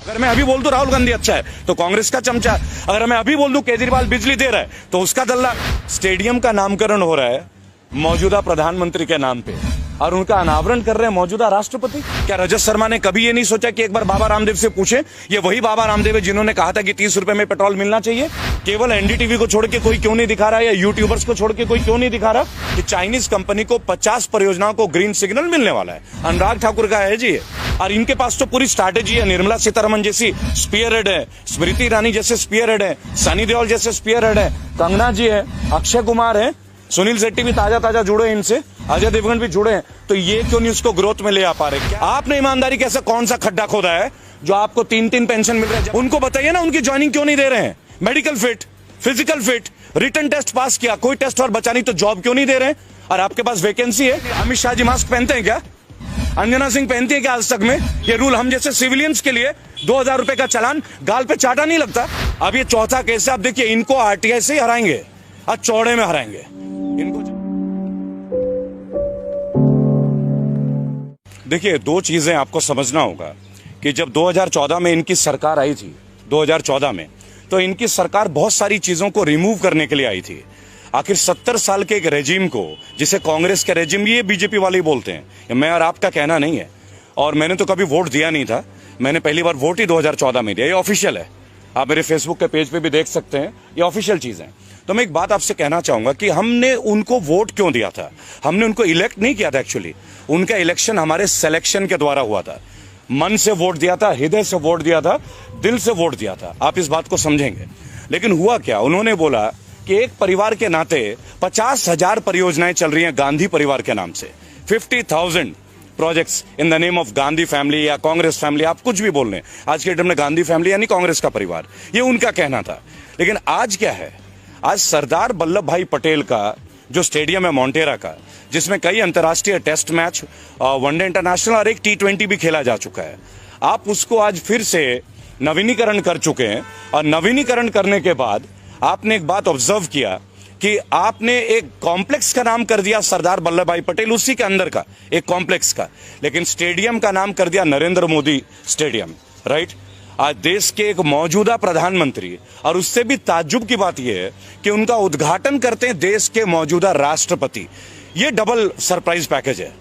अगर मैं अभी बोल दूं राहुल गांधी अच्छा है तो कांग्रेस का चमचा, अगर मैं अभी बोल दूं केजरीवाल बिजली दे रहा है तो उसका दल्ला। स्टेडियम का नामकरण हो रहा है मौजूदा प्रधानमंत्री के नाम पे और उनका अनावरण कर रहे हैं मौजूदा राष्ट्रपति। क्या रजत शर्मा ने कभी ये नहीं सोचा कि एक बार बाबा रामदेव से पूछे? ये वही बाबा रामदेव है जिन्होंने कहा था कि 30 रुपए में पेट्रोल मिलना चाहिए। केवल एनडीटीवी को छोड़ के कोई क्यों नहीं दिखा रहा है, या यूट्यूबर्स को छोड़ के कोई क्यों नहीं दिखा रहा कि चाइनीज कंपनी को 50 परियोजनाओं को ग्रीन सिग्नल मिलने वाला है? अनुराग ठाकुर का है जी, और इनके पास तो पूरी स्ट्रैटेजी है। निर्मला सीतारमण जैसी स्पीयर हेड है, स्मृति ईरानी जैसे स्पीयर हेड है, सनी देओल जैसे स्पीयर हेड है, कंगना जी है, अक्षय कुमार है, सुनील शेट्टी भी ताजा जुड़े इनसे, अजय देवगन भी जुड़े हैं। तो ये क्यों नहीं उसको ग्रोथ में ले आ पा रहे? आपने ईमानदारी कैसे कौन सा खड्डा खोदा है जो आपको 3-3 पेंशन मिल रहे हैं? उनको बताइए ना, उनकी ज्वाइनिंग क्यों नहीं दे रहे हैं? Medical fit, physical fit, written test pass किया, कोई टेस्ट और बचा नहीं तो जॉब क्यों नहीं दे रहे हैं? और आपके पास वैकेंसी है। अमित शाह जी मास्क पहनते हैं क्या? अंजना सिंह पहनती है क्या आज तक में? ये रूल हम जैसे सिविलियंस के लिए 2000 रुपए का चालान गाल पे चाटा नहीं लगता। अब ये चौथा केस है। आप देखिए इनको आरटीआई से ही हराएंगे, आज चौड़े में हराएंगे इनको। देखिए दो चीजें आपको समझना होगा कि जब 2014 में इनकी सरकार आई थी, 2014 में, तो इनकी सरकार बहुत सारी चीजों को रिमूव करने के लिए आई थी। आखिर 70 साल के एक रेजिम को, जिसे कांग्रेस का रेजिम, ये बीजेपी वाले ही बोलते हैं, मैं और आपका कहना नहीं है। और मैंने तो कभी वोट दिया नहीं था, मैंने पहली बार वोट ही 2014 में दिया। ये ऑफिशियल है, आप मेरे फेसबुक के पेज पे भी देख सकते हैं, ये ऑफिशियल चीज है। तो मैं एक बात आपसे कहना चाहूंगा कि हमने उनको वोट क्यों दिया था? हमने उनको इलेक्ट नहीं किया था। एक्चुअली उनका इलेक्शन हमारे सिलेक्शन के द्वारा हुआ था। मन से वोट दिया था, हृदय से वोट दिया था, दिल से वोट दिया था। आप इस बात को समझेंगे। लेकिन हुआ क्या, उन्होंने बोला कि एक परिवार के नाते 50,000 परियोजनाएं चल रही हैं गांधी परिवार के नाम से। 50,000 projects in the name of Gandhi family या कांग्रेस फैमिली, आप कुछ भी बोल लें। आज के डेट में गांधी फैमिली यानी कांग्रेस का परिवार, ये उनका कहना था। लेकिन आज क्या है? आज सरदार वल्लभ भाई पटेल का जो स्टेडियम है मोंटेरा का, जिसमें कई अंतर्राष्ट्रीय टेस्ट मैच, वनडे इंटरनेशनल और एक T20 भी खेला जा चुका है, आप उसको आज फिर से नवीनीकरण कर चुके हैं। और नवीनीकरण करने के बाद आपने एक बात ऑब्जर्व किया कि आपने एक कॉम्प्लेक्स का नाम कर दिया सरदार वल्लभ भाई पटेल, उसी के अंदर का एक कॉम्प्लेक्स का, लेकिन स्टेडियम का नाम कर दिया नरेंद्र मोदी स्टेडियम। राइट? आज देश के एक मौजूदा प्रधानमंत्री, और उससे भी ताज्जुब की बात यह है कि उनका उद्घाटन करते हैं देश के मौजूदा राष्ट्रपति। ये डबल सरप्राइज पैकेज है,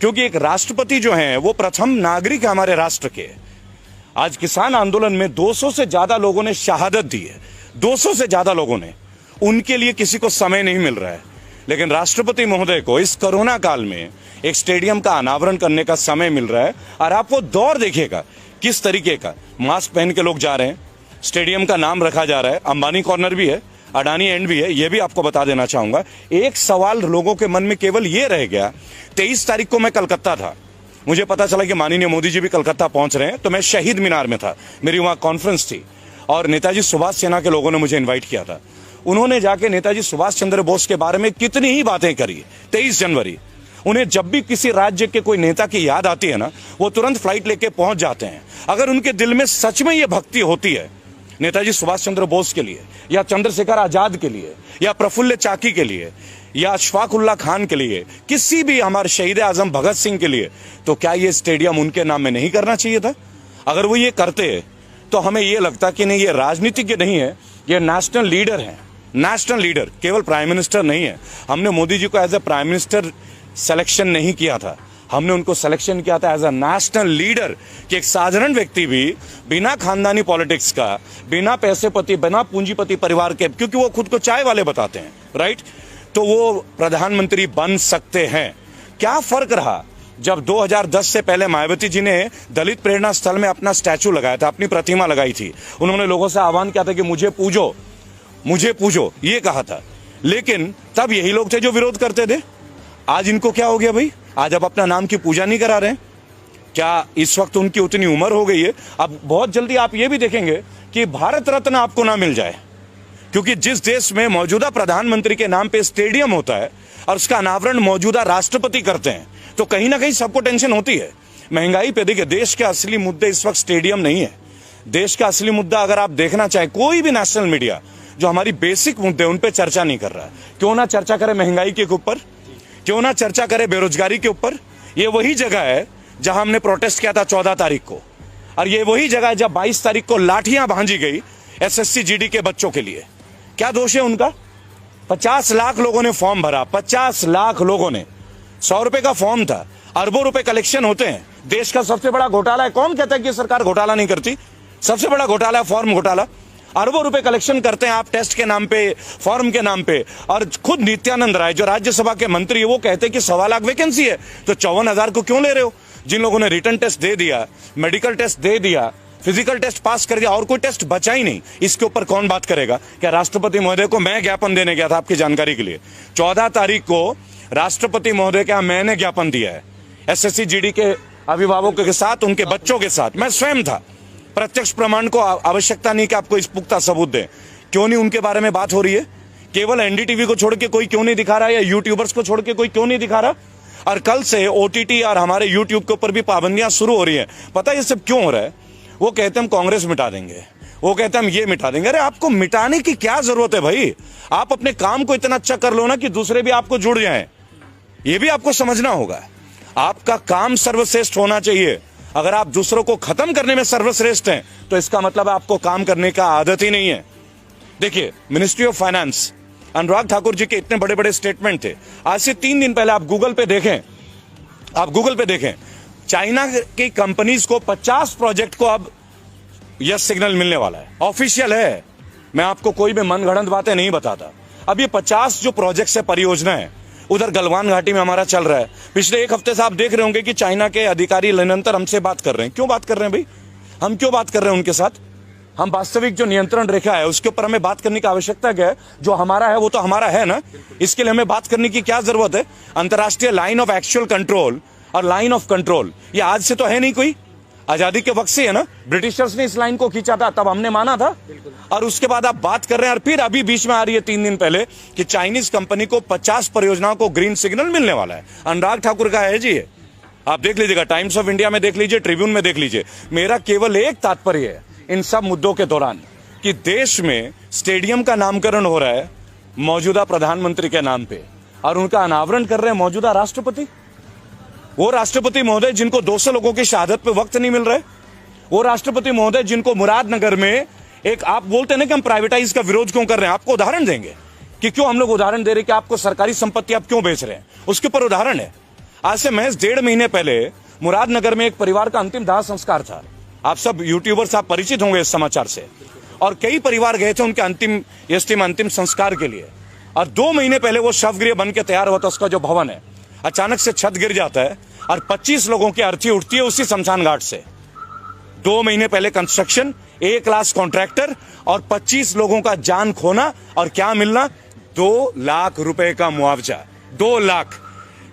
क्योंकि एक राष्ट्रपति जो हैं वो प्रथम नागरिक है हमारे राष्ट्र के। आज किसान आंदोलन में 200 से ज्यादा लोगों ने शहादत दी है, 200 से ज्यादा लोगों ने। उनके लिए किसी को समय नहीं मिल रहा है, लेकिन राष्ट्रपति महोदय को इस कोरोना काल में एक स्टेडियम का अनावरण करने का समय मिल रहा है। और आप वो दौर देखिएगा किस तरीके का, मास्क पहन के लोग जा रहे हैं, स्टेडियम का नाम रखा जा रहा है, अंबानी कॉर्नर भी है, अडानी एंड भी है। ये भी आपको बता देना चाहूंगा। एक सवाल लोगों के मन में केवल ये रह गया, 23 तारीख को मैं कलकत्ता था, मुझे पता चला कि माननीय मोदी जी भी कलकत्ता पहुंच रहे हैं, तो मैं शहीद मीनार में था, मेरी वहां कॉन्फ्रेंस थी और नेताजी सुभाष सेना के लोगों ने मुझे इन्वाइट किया था। उन्होंने जाके नेताजी सुभाष चंद्र बोस के बारे में कितनी ही बातें करी। 23 जनवरी, उन्हें जब भी किसी राज्य के कोई नेता की याद आती है ना, वो तुरंत फ्लाइट लेके पहुंच जाते हैं। अगर उनके दिल में सच में ये भक्ति होती है नेताजी सुभाष चंद्र बोस के लिए, या चंद्रशेखर आजाद के लिए, या प्रफुल्ल चाकी के लिए, या अशफाक उल्लाह खान के लिए, किसी भी हमारे शहीद आजम भगत सिंह के लिए, तो क्या ये स्टेडियम उनके नाम में नहीं करना चाहिए था? अगर वो ये करते तो हमें ये लगता कि नहीं, ये राजनीतिज्ञ नहीं है, ये नेशनल लीडर है। नेशनल लीडर, केवल प्राइम मिनिस्टर नहीं है। हमने मोदी जी को as a prime minister selection नहीं किया था, हमने उनको सिलेक्शन किया था एज अ नेशनल लीडर, कि एक साधारण व्यक्ति भी बिना खानदानी पॉलिटिक्स का, बिना पैसेपति, बिना पूंजीपति परिवार के, क्योंकि वो खुद को चाय वाले बताते हैं, राइट, तो वो प्रधानमंत्री बन सकते हैं। क्या फर्क रहा जब 2010 से पहले मायावती जी ने दलित प्रेरणा स्थल में अपना स्टैचू लगाया था, अपनी प्रतिमा लगाई थी। उन्होंने लोगों से आह्वान किया था कि मुझे पूजो, मुझे पूजो, ये कहा था। लेकिन तब यही लोग थे जो विरोध करते थे। आज इनको क्या हो गया भाई? आज अब अपना नाम की पूजा नहीं करा रहे? क्या इस वक्त उनकी उतनी उम्र हो गई है? अब बहुत जल्दी आप ये भी देखेंगे कि भारत रत्न आपको ना मिल जाए, क्योंकि जिस देश में मौजूदा प्रधानमंत्री के नाम पे स्टेडियम होता है और उसका अनावरण मौजूदा राष्ट्रपति करते हैं, तो कहीं ना कहीं सबको टेंशन होती है। महंगाई पे देखिए, देश के असली मुद्दे इस वक्त स्टेडियम नहीं है। देश का असली मुद्दा अगर आप देखना चाहें, कोई भी नेशनल मीडिया जो हमारी बेसिक मुद्दे उन पे चर्चा नहीं कर रहा है। क्यों ना चर्चा करे महंगाई के ऊपर, क्यों ना चर्चा करे बेरोजगारी के ऊपर? ये वही जगह है जहां हमने प्रोटेस्ट किया था 14 तारीख को। और ये वही जगह है जब 22 तारीख को लाठियां भांजी गई एसएससी जीडी के बच्चों के लिए। क्या दोष है उनका? 50 लाख लोगों ने फॉर्म भरा, 50 लाख लोगों ने। 100 रुपए का फॉर्म था, अरबों रुपए कलेक्शन होते हैं। देश का सबसे बड़ा घोटाला है। कौन कहता है कि सरकार घोटाला नहीं करती? सबसे बड़ा घोटाला है फॉर्म घोटाला। अरबों रुपए कलेक्शन करते हैं आप टेस्ट के नाम पे, फॉर्म के नाम पे। और खुद नित्यानंद राय जो राज्यसभा के मंत्री है वो कहते हैं कि 1.25 लाख वैकेंसी है, तो 54,000 को क्यों ले रहे हो? जिन लोगों ने रिटर्न टेस्ट दे दिया, मेडिकल टेस्ट दे दिया, फिजिकल टेस्ट पास कर दिया और कोई टेस्ट बचा ही नहीं, इसके ऊपर कौन बात करेगा? क्या राष्ट्रपति महोदय को मैं ज्ञापन देने गया था आपकी जानकारी के लिए। 14 तारीख को राष्ट्रपति महोदय का मैंने ज्ञापन दिया है एसएससी जीडी के अभिभावकों के साथ, उनके बच्चों के साथ। मैं स्वयं था। प्रत्यक्ष प्रमाण को आवश्यकता नहीं कि आपको इस पुख्ता सबूत दें। क्यों नहीं उनके बारे में बात हो रही है? केवल एनडीटीवी को छोड़ के कोई क्यों नहीं दिखा रहा है, या यूट्यूबर्स को छोड़ के कोई क्यों नहीं दिखा रहा? और कल से ओटीटी और हमारे यूट्यूब के ऊपर भी पाबंदियां शुरू हो रही है। पता है ये सब क्यों हो रहा है? वो कहते हैं हम कांग्रेस मिटा देंगे, वो कहते हैं हम ये मिटा देंगे। अरे आपको मिटाने की क्या जरूरत है भाई? आप अपने काम को इतना अच्छा कर लो ना कि दूसरे भी आपको जुड़ जाएं। ये भी आपको समझना होगा। आपका काम सर्वश्रेष्ठ होना चाहिए। अगर आप दूसरों को खत्म करने में सर्वश्रेष्ठ हैं तो इसका मतलब आपको काम करने का आदत ही नहीं है। देखिए, ministry of finance, Anurag Thakur ji के इतने बड़े बड़े स्टेटमेंट थे। आज से 3 दिन पहले आप गूगल पे देखें, चाइना की कंपनीज को 50 प्रोजेक्ट को अब यस सिग्नल मिलने वाला है। ऑफिशियल है, मैं आपको कोई भी मनगढ़ंत बातें नहीं बताता। अब ये 50 जो प्रोजेक्ट है, परियोजना है, उधर गलवान घाटी में हमारा चल रहा है। पिछले 1 हफ्ते से आप देख रहे होंगे कि चाइना के अधिकारी निरंतर हमसे बात कर रहे हैं। क्यों बात कर रहे हैं भाई? हम क्यों बात कर रहे हैं उनके साथ? हम वास्तविक जो नियंत्रण रेखा है उसके ऊपर हमें बात करने की आवश्यकता क्या है? जो हमारा है वो तो हमारा है ना, इसके लिए हमें बात करने की क्या जरूरत है? अंतर्राष्ट्रीय लाइन ऑफ एक्चुअल कंट्रोल और लाइन ऑफ कंट्रोल ये आज से तो है नहीं, कोई आजादी के वक्त से है ना। ब्रिटिशर्स ने इस लाइन को खींचा था, तब हमने माना था। और उसके बाद आप बात कर रहे हैं और फिर अभी बीच में आ रही है 3 दिन पहले कि चाइनीज कंपनी को 50 परियोजनाओं को ग्रीन सिग्नल मिलने वाला है। अनुराग ठाकुर का है जी, आप देख लीजिएगा, टाइम्स ऑफ इंडिया में देख लीजिए, ट्रिब्यून में देख लीजिए। मेरा केवल एक तात्पर्य है इन सब मुद्दों के दौरान कि देश में स्टेडियम का नामकरण हो रहा है मौजूदा प्रधानमंत्री के नाम पे, और उनका अनावरण कर रहे हैं मौजूदा राष्ट्रपति। वो राष्ट्रपति महोदय जिनको 200 लोगों की शहादत पे वक्त नहीं मिल रहा है, वो राष्ट्रपति महोदय जिनको मुरादनगर में एक, आप बोलते हैं कि हम प्राइवेटाइज का विरोध क्यों कर रहे हैं, आपको उदाहरण देंगे कि क्यों हम लोग उदाहरण दे रहे हैं कि आपको सरकारी संपत्ति आप क्यों बेच रहे हैं, उसके ऊपर उदाहरण है। आज से महज 1.5 महीने पहले मुरादनगर में एक परिवार का अंतिम दाह संस्कार था। आप सब यूट्यूबर्स आप परिचित होंगे इस समाचार से, और कई परिवार गए थे उनके अंतिम संस्कार के लिए। और 2 महीने पहले वो शवगृह बन के तैयार हुआ था, उसका जो भवन है, अचानक से छत गिर जाता है और 25 लोगों की अर्थी उठती है उसी शमशान घाट से। 2 महीने पहले कंस्ट्रक्शन, A क्लास कॉन्ट्रैक्टर, और 25 लोगों का जान खोना, और क्या मिलना? 2 लाख रुपए का मुआवजा। 2 लाख।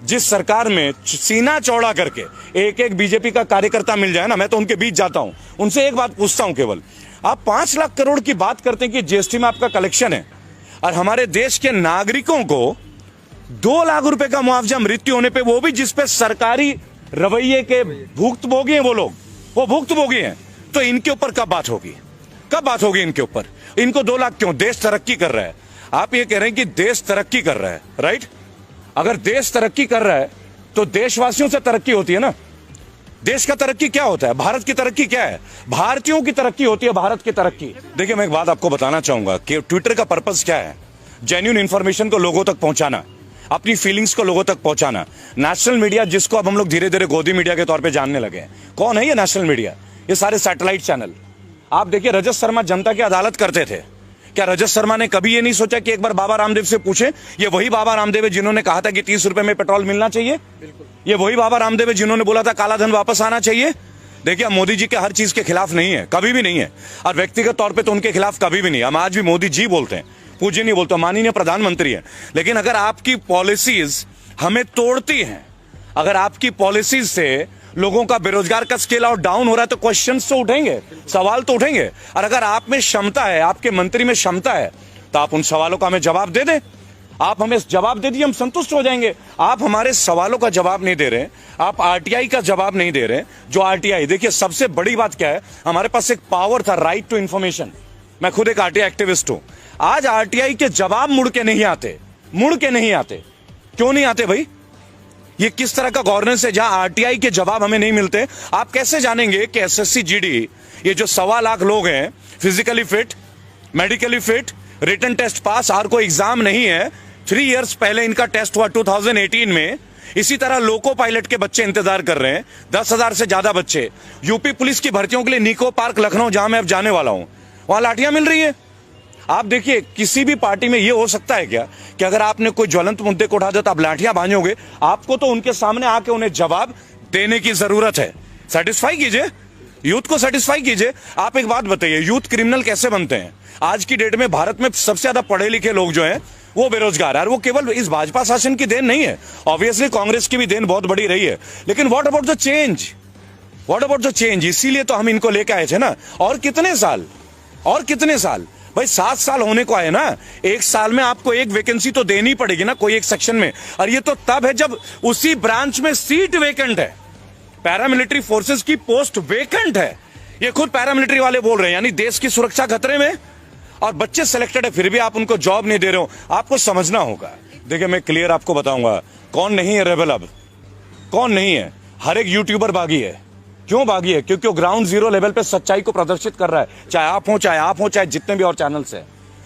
जिस सरकार में सीना चौड़ा करके एक बीजेपी का कार्यकर्ता मिल जाए ना, मैं तो उनके बीच जाता हूं, उनसे एक बात पूछता हूं केवल, आप 5 लाख करोड़ की बात करते हैं कि जीएसटी में आपका कलेक्शन है, और हमारे देश के नागरिकों को 2 लाख रुपए का मुआवजा मृत्यु होने पे, वो भी जिसपे सरकारी रवैये के भुक्तभोगी हैं वो भुक्तभोगी हैं, तो इनके ऊपर कब बात होगी? कब बात होगी इनके ऊपर? इनको 2 लाख क्यों? देश तरक्की कर रहा है। आप ये कह रहे हैं कि देश तरक्की कर रहा है, राइट? अगर देश तरक्की कर रहा है तो देशवासियों से तरक्की होती है ना। देश का तरक्की क्या होता है? भारत की तरक्की क्या है? भारतीयों की तरक्की होती है, भारत की तरक्की। देखिए, मैं एक बात आपको बताना चाहूंगा कि ट्विटर का पर्पस क्या है? जेन्युइन इंफॉर्मेशन को लोगों तक पहुंचाना, अपनी फीलिंग्स को लोगों तक पहुंचाना। नेशनल मीडिया, जिसको अब हम लोग धीरे धीरे गोदी मीडिया के तौर पे जानने लगे हैं, कौन है ये नेशनल मीडिया? ये सारे सैटेलाइट चैनल। आप देखिए, रजत शर्मा जनता की अदालत करते थे। क्या रजत शर्मा ने कभी ये नहीं सोचा कि एक बार बाबा रामदेव से पूछे? ये वही बाबा रामदेव है जिन्होंने कहा था कि 30 रुपए में पेट्रोल मिलना चाहिए। ये वही बाबा रामदेव है जिन्होंने बोला था काला धन वापस आना चाहिए। देखिए, हम मोदी जी के हर चीज के खिलाफ नहीं है, कभी भी नहीं है, और व्यक्तिगत तौर पे तो उनके खिलाफ कभी भी नहीं। हम आज भी मोदी जी बोलते हैं, पूज्य नहीं बोलते, माननीय प्रधानमंत्री है। लेकिन अगर आपकी पॉलिसीज हमें तोड़ती हैं, अगर आपकी पॉलिसीज से लोगों का बेरोजगार का स्केल आउट डाउन हो रहा है, तो क्वेश्चंस तो उठेंगे, सवाल तो उठेंगे। और अगर आप में क्षमता है, आपके मंत्री में क्षमता है, तो आप उन सवालों का हमें जवाब दे दें। आप हमें जवाब दे दीजिए, हम संतुष्ट हो जाएंगे। आप हमारे सवालों का जवाब नहीं दे रहे, आप आरटीआई का जवाब नहीं दे रहे। जो आरटीआई, देखिए सबसे बड़ी बात क्या है, हमारे पास एक पावर था, राइट टू इंफॉर्मेशन। मैं खुद एक आरटीआई एक्टिविस्ट हूं। आज आरटीआई के जवाब मुड़ के नहीं आते, मुड़ के नहीं आते। क्यों नहीं आते भाई? ये किस तरह का गवर्नेंस है जहां आरटीआई के जवाब हमें नहीं मिलते? आप कैसे जानेंगे कि एसएससी जीडी, ये जो 1.25 लाख लोग हैं, physically fit, medically fit, written test pass, और कोई एग्जाम नहीं है। 3 इयर्स पहले इनका टेस्ट हुआ 2018 में। इसी तरह लोको पायलट के बच्चे इंतजार कर रहे हैं, 10,000 से ज्यादा बच्चे। यूपी पुलिस की भर्तियों के लिए निको पार्क लखनऊ, जहां मैं अब जाने वाला हूं, वहां लाठियां मिल रही है। आप देखिए, किसी भी पार्टी में यह हो सकता है क्या कि अगर आपने कोई ज्वलंत मुद्दे को उठा दिया तो आप लाठियां भांजोगे? आपको तो उनके सामने आके उन्हें जवाब देने की जरूरत है। सेटिस्फाई कीजिए, यूथ को सेटिस्फाई कीजिए। आप एक बात बताइए, यूथ क्रिमिनल कैसे बनते हैं? आज की डेट में भारत में सबसे ज्यादा पढ़े लिखे लोग जो हैं वो बेरोजगार है, और वो केवल इस भाजपा शासन की देन नहीं है, ऑब्वियसली कांग्रेस की भी देन बहुत बड़ी रही है। लेकिन what about the change? What about the change? इसीलिए तो हम इनको लेके आए थे ना। और कितने साल, और कितने साल भाई? 7 साल होने को आए ना। 1 साल में आपको एक वैकेंसी तो देनी पड़ेगी ना, कोई एक सेक्शन में। और ये तो तब है जब उसी ब्रांच में सीट वेकेंट है, पैरामिलिट्री फोर्सेस की पोस्ट वेकेंट है। ये खुद पैरामिलिट्री वाले बोल रहे हैं, यानी देश की सुरक्षा खतरे में, और बच्चे सिलेक्टेड है फिर भी आप उनको जॉब नहीं दे रहे हो। आपको समझना होगा। देखिए, मैं क्लियर आपको बताऊंगा कौन नहीं है रेबल, अब कौन नहीं है। हर एक यूट्यूबर बागी है। क्यों बागी है? क्योंकि वो ग्राउंड जीरो लेवल पे सच्चाई को प्रदर्शित कर रहा है, चाहे आप हो चाहे जितने भी और चैनल्स है।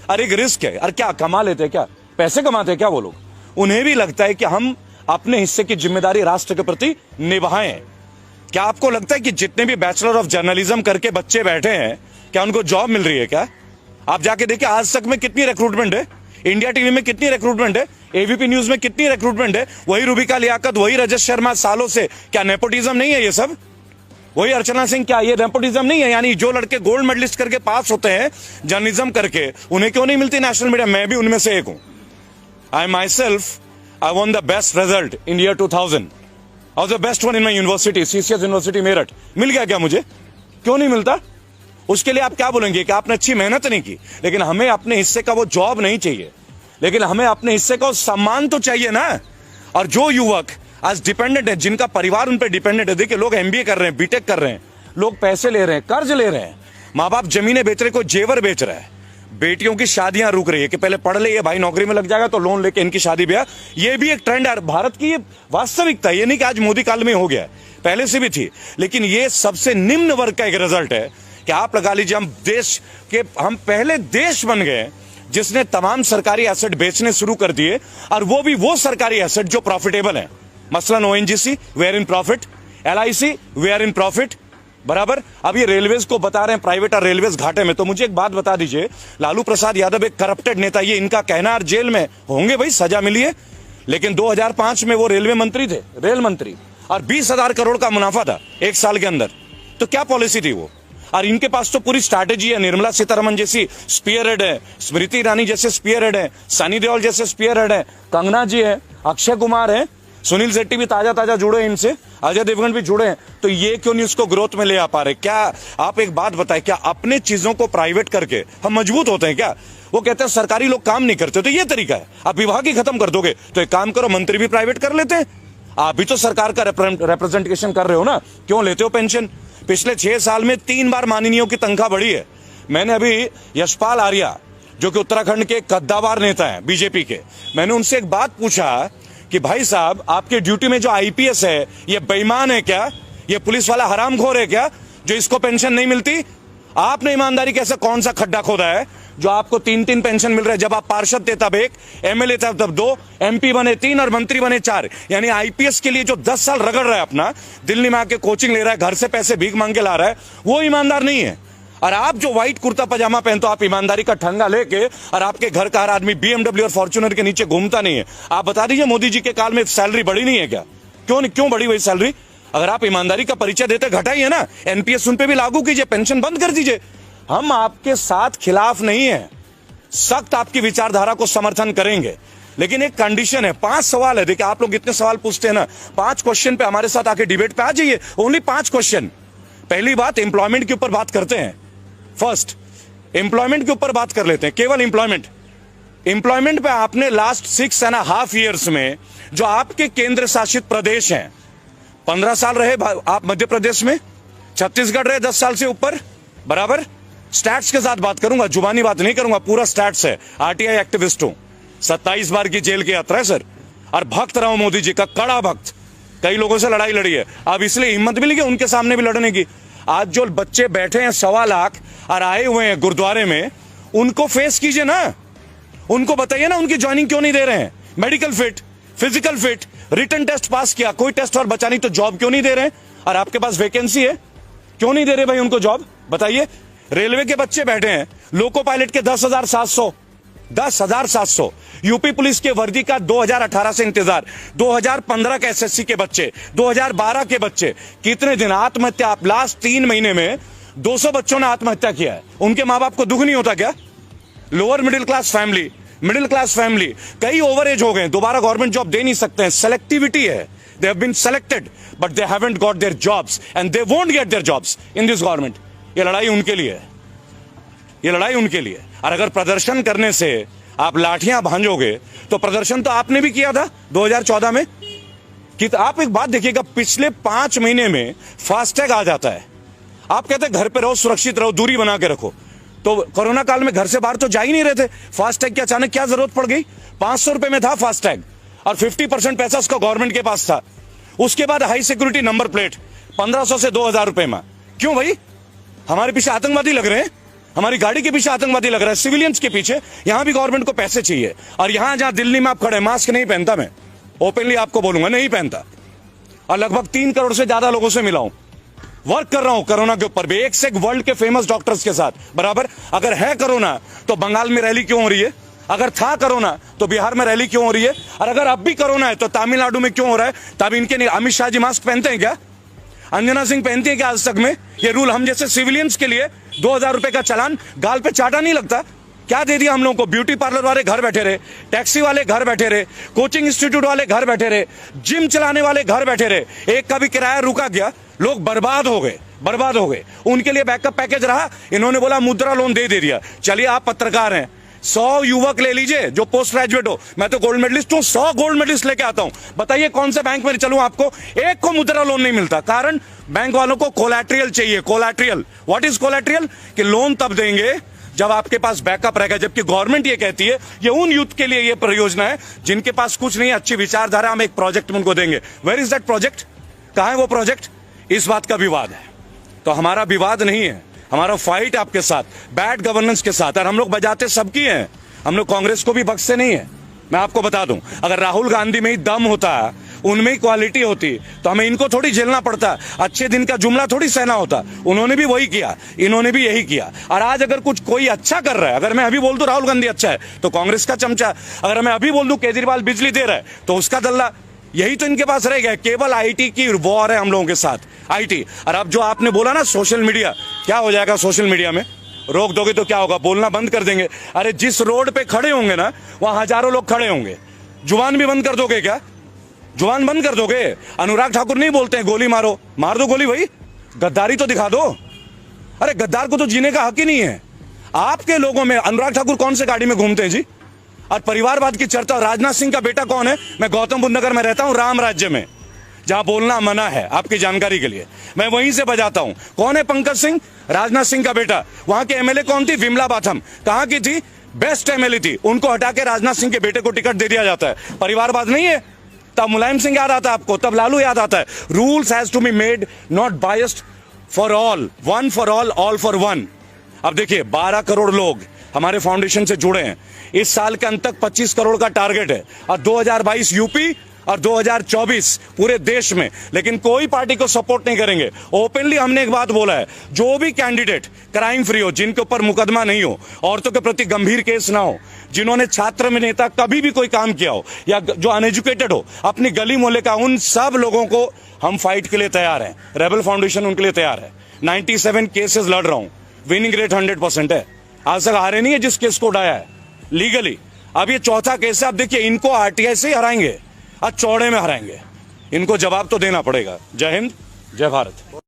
अरे एक रिस्क है। अरे क्या कमा लेते हैं, क्या पैसे कमाते हैं क्या वो लोग? उन्हें भी लगता है कि हम अपने हिस्से की जिम्मेदारी राष्ट्र के प्रति निभाएं। क्या आपको लगता है कि जितने भी बैचलर ऑफ जर्नलिज्म करके बच्चे बैठे हैं, क्या उनको जॉब मिल रही है? क्या आप जाके देखिए, आज तक में कितनी रिक्रूटमेंट है, इंडिया टीवी में कितनी रिक्रूटमेंट है, एबीपी न्यूज में कितनी रिक्रूटमेंट है। वही रूबिका लियाकत, वही रजत शर्मा सालों से। क्या नेपोटिज्म नहीं है ये सब? वही अर्चना सिंह, क्या ये नेपोटिज्म नहीं है? यानी जो लड़के गोल्ड मेडलिस्ट करके पास होते हैं जर्नलिज्म करके, उन्हें क्यों नहीं मिलती नेशनल मीडिया? मैं भी उनमें से एक हूं। I myself I won the best result in year 2000, और the best one in my university, CCS university Meerut. मिल गया क्या मुझे? क्यों नहीं मिलता? उसके लिए आप क्या बोलेंगे कि आपने अच्छी मेहनत नहीं की? लेकिन हमें अपने हिस्से का वो जॉब नहीं चाहिए, लेकिन हमें अपने हिस्से का सम्मान तो चाहिए ना। और जो युवक आज डिपेंडेंट है, जिनका परिवार उन पर डिपेंडेंट है, देखिए लोग एमबीए कर रहे हैं, बीटेक कर रहे हैं, लोग पैसे ले रहे हैं, कर्ज ले रहे हैं, माँ बाप जमीनें बेच रहे, को जेवर बेच रहा है, बेटियों की शादियां रुक रही है कि पहले पढ़ ले, ये भाई नौकरी में लग जाएगा तो लोन लेके इनकी शादी ब्याह। ये भी एक ट्रेंड है भारत की, ये वास्तविकता। ये नहीं कि आज मोदी काल में हो गया, पहले से भी थी। लेकिन ये सबसे निम्न वर्ग का एक रिजल्ट है कि आप लगा लीजिए, हम पहले देश बन गए जिसने तमाम सरकारी एसेट बेचने शुरू कर दिए, और वो भी वो सरकारी एसेट जो प्रॉफिटेबल है। मसलन ONGC, we are in profit, LIC, we are in profit, बराबर। अब ये रेलवेज को बता रहे हैं प्राइवेट और रेलवेज घाटे में। तो मुझे एक बात बता दीजिए, लालू प्रसाद यादव एक करप्टेड नेता, ये इनका कहना, और जेल में होंगे, भाई सजा मिली है, लेकिन 2005 में वो रेलवे मंत्री थे, रेल मंत्री, और 20,000 करोड़ का मुनाफा था 1 साल के अंदर। तो क्या पॉलिसी थी वो? और इनके पास तो पूरी स्ट्रैटेजी है। निर्मला सीतारमण जैसी स्पीयर हेड है, स्मृति ईरानी जैसे स्पीयर हेड है, सनी देओल जैसे स्पीयर हेड है, कंगना जी है, अक्षय कुमार है, सुनील शेट्टी भी ताजा जुड़े हैं इनसे, अजय देवगन भी जुड़े हैं। तो ये क्यों नहीं उसको ग्रोथ में ले आ पा रहे? क्या आप एक बात बताएं, क्या अपने चीजों को प्राइवेट करके हम मजबूत होते हैं क्या? वो कहते हैं सरकारी लोग काम नहीं करते, तो ये तरीका है, आप विभाग ही खत्म कर दोगे तो एक काम करो, मंत्री भी प्राइवेट कर लेते हैं। आप भी तो सरकार का रिप्रेजेंटेशन कर रहे हो ना, क्यों लेते हो पेंशन? पिछले 6 साल में 3 बार माननीयों की तनख्वाह बढ़ी है। मैंने अभी यशपाल आर्या, जो कि उत्तराखंड के कद्दावर नेता हैं बीजेपी के, मैंने उनसे एक बात पूछा कि भाई साहब, आपके ड्यूटी में जो आईपीएस है ये बेईमान है क्या? ये पुलिस वाला हरामखोर है क्या जो इसको पेंशन नहीं मिलती? आपने ईमानदारी कैसे, कौन सा खड्डा खोदा है जो आपको 3-3 पेंशन मिल रहा है? जब आप पार्षद थे तब 1, एमएलए थे तब 2, एमपी बने 3 और मंत्री बने 4। यानी आईपीएस के लिए जो 10 साल रगड़ रहा है अपना, दिल्ली में आके कोचिंग ले रहा है, घर से पैसे भीख मांग के ला रहा है, वो ईमानदार नहीं है। और आप जो व्हाइट कुर्ता पजामा पहनते हो, आप ईमानदारी का ठंगा लेके, और आपके घर का हर आदमी बीएमडब्ल्यू और फॉर्च्यूनर के नीचे घूमता नहीं है। आप बता दीजिए, मोदी जी के काल में सैलरी बढ़ी नहीं है क्या? क्यों बढ़ी हुई सैलरी? अगर आप ईमानदारी का परिचय देते, घटाइए ना, एनपीएस उन पे भी लागू कीजिए, पेंशन बंद कर दीजिए। हम आपके साथ खिलाफ नहीं है, सख्त आपकी विचारधारा को समर्थन करेंगे, लेकिन एक कंडीशन है। 5 सवाल है, देखिए आप लोग इतने सवाल पूछते हैं ना, 5 क्वेश्चन पे हमारे साथ आके डिबेट पे आ जाइए, ओनली 5 क्वेश्चन। पहली बात, एम्प्लॉयमेंट के ऊपर बात करते हैं। फर्स्ट, एम्प्लॉयमेंट के ऊपर बात कर लेते हैं, केवल एम्प्लॉयमेंट पे आपने लास्ट 6.5 ईयर्स में जो आपके केंद्र शासित प्रदेश हैं, 15 साल रहे आप मध्य प्रदेश में, छत्तीसगढ़ रहे 10 साल से ऊपर, बराबर। स्टैट्स के साथ बात करूंगा, जुबानी बात नहीं करूंगा, पूरा स्टैट्स है। आरटीआई एक्टिविस्ट हूं, 27 बार की जेल की यात्रा है सर, और भक्त रहा हूं मोदी जी का, कड़ा भक्त, कई लोगों से लड़ाई लड़ी है, अब इसलिए हिम्मत मिली कि उनके सामने भी लड़ने की। आज जो बच्चे बैठे हैं 1.25 लाख और आए हुए हैं गुरुद्वारे में, उनको फेस कीजिए ना, उनको बताइए ना उनकी ज्वाइनिंग क्यों नहीं दे रहे हैं। Medical fit, physical fit, written test pass किया, कोई टेस्ट और बचा नहीं, तो जॉब क्यों नहीं दे रहे हैं? और आपके पास वैकेंसी है, क्यों नहीं दे रहे भाई उनको जॉब, बताइए। रेलवे के बच्चे बैठे हैं, लोको पायलट के 10,700, यूपी पुलिस के वर्दी का 2018 से इंतजार, 2015 के एसएससी के बच्चे, 2012 के बच्चे, कितने दिन आत्महत्या। आप लास्ट 3 महीने में 200 बच्चों ने आत्महत्या किया है। उनके माँ बाप को दुख नहीं होता क्या? लोअर मिडिल क्लास फैमिली, कई ओवर एज हो गए, दोबारा गवर्नमेंट जॉब दे नहीं सकते हैं, सेलेक्टिविटी है। They have been selected, but they haven't got their jobs, and they won't get their jobs in this government. ये लड़ाई उनके लिए है, ये लड़ाई उनके लिए। और अगर प्रदर्शन करने से आप लाठियां भांजोगे, तो प्रदर्शन तो आपने भी किया था 2014 में। कि आप एक बात देखिएगा, पिछले 5 महीने में फास्टैग आ जाता है। आप कहते हैं घर पे रहो, सुरक्षित रहो, दूरी बना के रखो, तो कोरोना काल में घर से बाहर तो जा ही नहीं रहे थे। फास्टैग की अचानक क्या जरूरत पड़ गई? 500 रुपए में था फास्टैग, और 50% पैसा उसका गवर्नमेंट के पास था। उसके बाद हाई सिक्योरिटी नंबर प्लेट 1500 से 2000 रुपए में। क्यों भाई? हमारे पीछे आतंकवादी लग रहे हैं, हमारी गाड़ी के पीछे आतंकवादी लग रहा है, सिविलियंस के पीछे। यहां भी गवर्नमेंट को पैसे चाहिए। और यहां जहां दिल्ली में आप खड़े, मास्क नहीं पहनता, मैं ओपनली आपको बोलूंगा, नहीं पहनता। और लगभग 3 करोड़ से ज्यादा लोगों से मिला हूं, वर्क कर रहा हूं कोरोना के ऊपर भी, एक से एक वर्ल्ड के फेमस डॉक्टर्स के साथ बराबर। अगर है कोरोना तो बंगाल में रैली क्यों हो रही है? अगर था कोरोना तो बिहार में रैली क्यों हो रही है? और अगर अब भी कोरोना है तो तमिलनाडु में क्यों हो रहा है? तब इनके नहीं। अमित शाह जी मास्क पहनते हैं क्या? अंजना सिंह पहनती है क्या आज तक में? ये रूल हम जैसे सिविलियंस के लिए 2000 रुपए का चालान, गाल पे चाटा नहीं लगता क्या? दे दिया हम लोगों को। ब्यूटी पार्लर वाले घर बैठे रहे, टैक्सी वाले घर बैठे रहे, कोचिंग इंस्टीट्यूट वाले घर बैठे रहे, जिम चलाने वाले घर बैठे रहे, एक का भी किराया रुका गया, लोग बर्बाद हो गए। उनके लिए बैकअप पैकेज रहा, इन्होंने बोला मुद्रा लोन दे दिया। चलिए, आप पत्रकार हैं, 100 युवक ले लीजिए जो पोस्ट ग्रेजुएट हो, मैं तो गोल्ड मेडलिस्ट हूं, 100 गोल्ड मेडलिस्ट लेके आता हूं। बताइए कौन से बैंक में चलूं, आपको एक को मुद्रा लोन नहीं मिलता। कारण बैंक वालों को कोलैटरल चाहिए। Collateral, what is collateral? कि लोन तब देंगे जब आपके पास बैकअप रहेगा। जबकि गवर्नमेंट ये कहती है ये उन यूथ के लिए ये परियोजना है जिनके पास कुछ नहीं है, अच्छी विचारधारा, हम एक प्रोजेक्ट उनको देंगे। Where is that project? कहां है वो प्रोजेक्ट? इस बात का विवाद है। तो हमारा विवाद नहीं है, हमारा फाइट आपके साथ, बैड गवर्नेंस के साथ। और हम लोग बजाते सबकी हैं, हम लोग कांग्रेस को भी बख्शते नहीं है। मैं आपको बता दूं, अगर राहुल गांधी में ही दम होता, उनमें ही क्वालिटी होती, तो हमें इनको थोड़ी झेलना पड़ता, अच्छे दिन का जुमला थोड़ी सहना होता। उन्होंने भी वही किया, इन्होंने भी यही किया। और आज अगर कुछ कोई अच्छा कर रहा है, अगर मैं अभी बोल दूं राहुल गांधी अच्छा है तो कांग्रेस का चमचा, अगर मैं अभी बोल दूं केजरीवाल बिजली दे रहा है तो उसका दल्ला, यही तो इनके पास रह गया। केवल आईटी की वॉर है हम लोगों के साथ, आईटी। और अब जो आपने बोला ना सोशल मीडिया, क्या हो जाएगा सोशल मीडिया में? रोक दोगे तो क्या होगा? बोलना बंद कर देंगे। अरे जिस रोड पे खड़े होंगे ना, वहां हजारों लोग खड़े होंगे। जुबान भी बंद कर दोगे क्या? जुबान बंद कर दोगे? अनुराग ठाकुर नहीं बोलते हैं गोली मारो, मार दो गोली भाई, गद्दारी तो दिखा दो। अरे गद्दार को तो जीने का हक ही नहीं है। आपके लोगों में अनुराग ठाकुर कौन से गाड़ी में घूमते हैं जी? और परिवारवाद की चर्चा। राजनाथ सिंह का बेटा कौन है? मैं गौतम बुद्ध नगर में रहता हूं, राम राज्य में, जहां बोलना मना है, आपकी जानकारी के लिए मैं वहीं से बजाता हूं। कौन है पंकज सिंह? राजनाथ सिंह का बेटा। वहां की एमएलए कौन थी? विमला बाथम। कहां की थी? बेस्ट एमएलए थी। उनको हटा के राजनाथ सिंह के बेटे को टिकट दे दिया जाता है। परिवारवाद नहीं है? तब मुलायम सिंह याद आता है आपको, तब लालू याद आता है। Rules has to be made not biased for all, one for all for one. अब देखिए 12 करोड़ लोग हमारे फाउंडेशन से जुड़े हैं। इस साल के अंत तक 25 करोड़ का टारगेट है, और 2022 यूपी और 2024 पूरे देश में। लेकिन कोई पार्टी को सपोर्ट नहीं करेंगे। ओपनली हमने एक बात बोला है, जो भी कैंडिडेट क्राइम फ्री हो, जिनके ऊपर मुकदमा नहीं हो, औरतों के प्रति गंभीर केस ना हो, जिन्होंने छात्र में नेता कभी भी कोई काम किया हो, या जो अनएजुकेटेड हो, अपनी गली मोहल्ले का, उन सब लोगों को हम फाइट के लिए तैयार हैं। रेबल फाउंडेशन उनके लिए तैयार है। 97 केसेस लड़ रहा हूं, विनिंग रेट 100% है। आज तक हारे नहीं है जिस केस को उठाया है लीगली। अब ये चौथा केस है। अब देखिए इनको आरटीआई से ही हराएंगे, आज चौड़े में हराएंगे। इनको जवाब तो देना पड़ेगा। जय हिंद, जय भारत।